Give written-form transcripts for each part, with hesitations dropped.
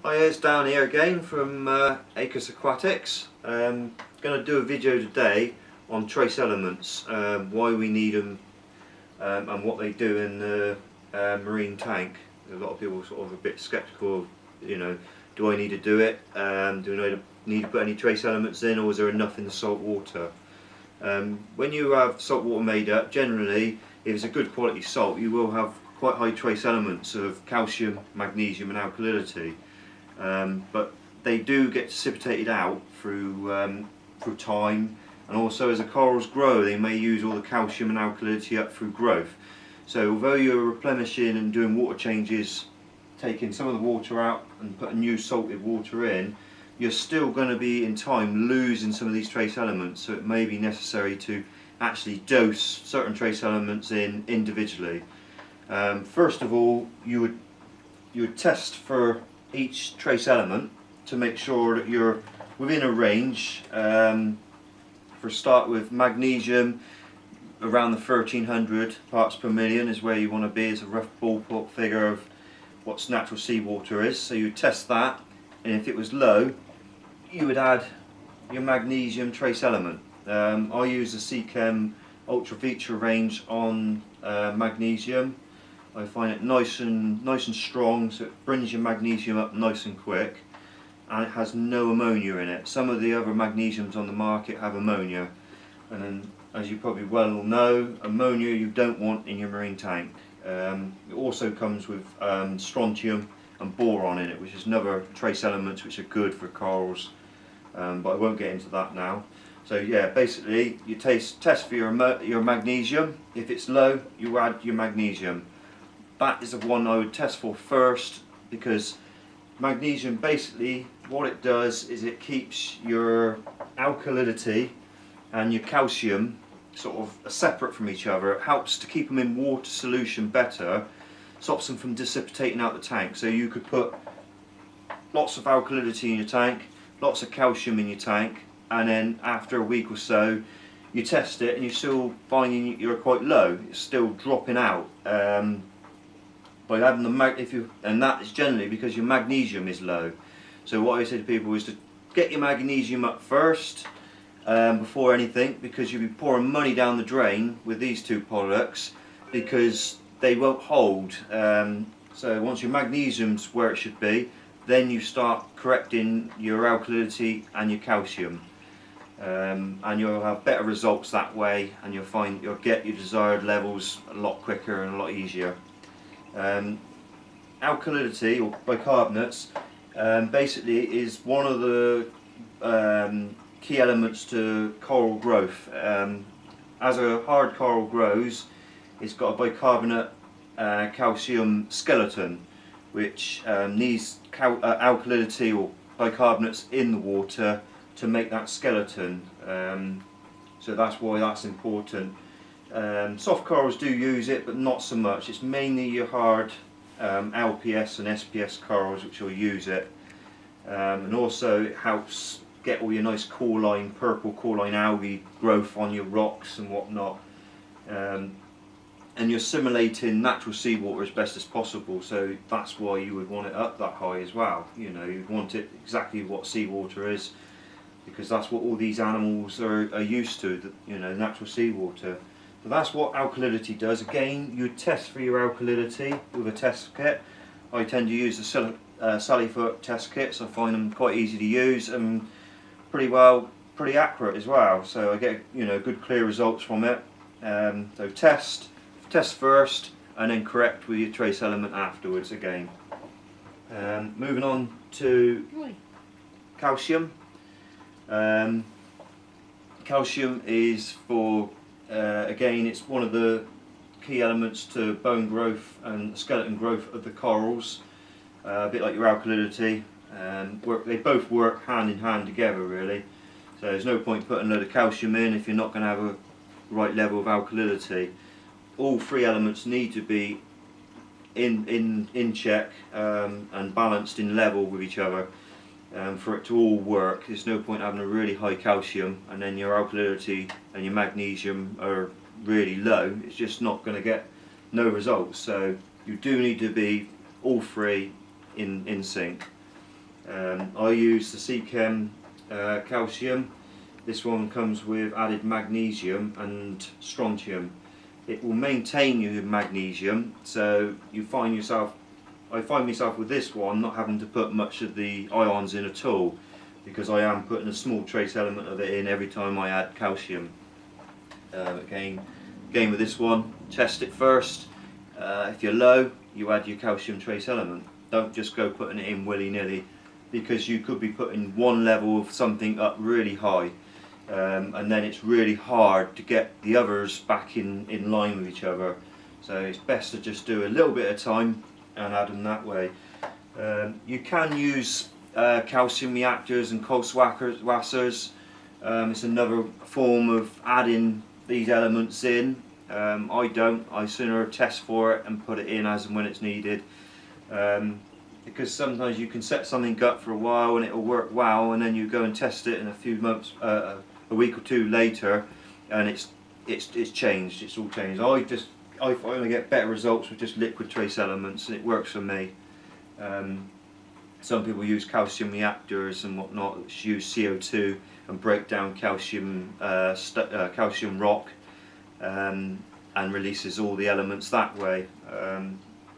Hi, it's Dan here again from Aquatics. Going to do a video today on trace elements, why we need them, and what they do in the marine tank. A lot of people are sort of a bit sceptical of, do I need to do it? Do I need to put any trace elements in, or is there enough in the salt water? When you have salt water made up, generally, if it's a good quality salt, you will have quite high trace elements of calcium, magnesium and alkalinity. But they do get dissipated out through time, and also as the corals grow they may use all the calcium and alkalinity up through growth. So although you're replenishing and doing water changes, taking some of the water out and putting new salted water in, you're still going to be in time losing some of these trace elements, so it may be necessary to actually dose certain trace elements in individually. First of all, you would test for each trace element to make sure that you're within a range. For start with magnesium, around the 1300 parts per million is where you want to be, as a rough ballpark figure of what natural seawater is. So you test that, and if it was low, you would add your magnesium trace element. I use the Seachem Ultra Feature range on magnesium. I find it nice and strong, so it brings your magnesium up nice and quick, and it has no ammonia in it. Some of the other magnesiums on the market have ammonia, and then, as you probably well know, ammonia you don't want in your marine tank. It also comes with strontium and boron in it, which is another trace elements which are good for corals, but I won't get into that now. So yeah, basically you test for your magnesium. If it's low, you add your magnesium. That is the one I would test for first, because magnesium, basically what it does is it keeps your alkalinity and your calcium sort of separate from each other. It helps to keep them in water solution better, stops them from dissipating out the tank. So you could put lots of alkalinity in your tank, lots of calcium in your tank, and then after a week or so you test it and you're still finding you're quite low, it's still dropping out. By having the and that is generally because your magnesium is low. So what I say to people is to get your magnesium up first, before anything, because you'll be pouring money down the drain with these two products, because they won't hold. So once your magnesium's where it should be, then you start correcting your alkalinity and your calcium, and you'll have better results that way, and you'll get your desired levels a lot quicker and a lot easier. Alkalinity, or bicarbonates, basically is one of the key elements to coral growth. As a hard coral grows, it's got a bicarbonate calcium skeleton, which needs alkalinity or bicarbonates in the water to make that skeleton. So that's why that's important. Soft corals do use it, but not so much. It's mainly your hard LPS and SPS corals which will use it, and also it helps get all your nice coralline, purple coralline algae growth on your rocks and whatnot, and you're simulating natural seawater as best as possible, so that's why you would want it up that high as well. You'd want it exactly what seawater is, because that's what all these animals are used to, natural seawater. So that's what alkalinity does. Again, you test for your alkalinity with a test kit. I tend to use the Sallyfoot test kits. I find them quite easy to use and pretty accurate as well. So I get good clear results from it. So test first, and then correct with your trace element afterwards again. Moving on to calcium. Calcium is for again, it's one of the key elements to bone growth and skeleton growth of the corals, a bit like your alkalinity. They both work hand in hand together, really. So there's no point putting a load of calcium in if you're not going to have a right level of alkalinity. All three elements need to be in check and balanced in level with each other. For it to all work, there's no point having a really high calcium and then your alkalinity and your magnesium are really low. It's just not going to get no results. So you do need to be all three in sync. I use the Seachem calcium. This one comes with added magnesium and strontium. It will maintain you with magnesium, so you find yourself, I find myself with this one not having to put much of the ions in at all, because I am putting a small trace element of it in every time I add calcium. Again with this one, test it first. If you're low, you add your calcium trace element. Don't just go putting it in willy-nilly, because you could be putting one level of something up really high, and then it's really hard to get the others back in line with each other. So it's best to just do a little bit at a time and add them that way. You can use calcium reactors and wassers. It's another form of adding these elements in. I don't. I sooner test for it and put it in as and when it's needed, because sometimes you can set something up for a while and it will work well, and then you go and test it in a few months, a week or two later, and it's changed. It's all changed. I find I get better results with just liquid trace elements, and it works for me. Some people use calcium reactors and whatnot, which use CO2 and break down calcium calcium rock, and releases all the elements that way.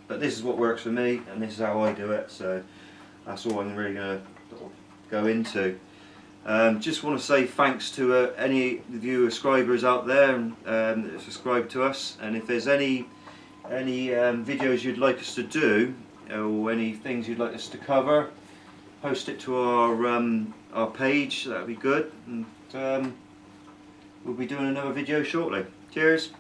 But this is what works for me, and this is how I do it, so that's all I'm really going to go into. Just want to say thanks to any of you subscribers out there that subscribe to us, and if there's any videos you'd like us to do, or any things you'd like us to cover, post it to our page. That would be good, and we'll be doing another video shortly. Cheers.